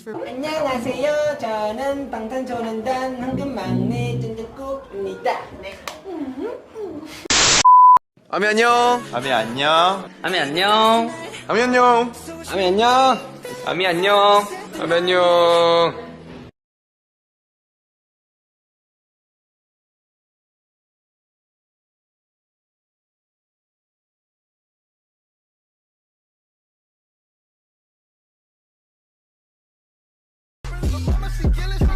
안녕하세요. 저는 방탄소년단 황금막내 쫀쫀국입니다. 네. 아미 안녕. 아미 안녕. 아미 안녕. 아미 안녕. 아미 안녕. 아미 안녕. 아미 안녕. I'ma see Gillis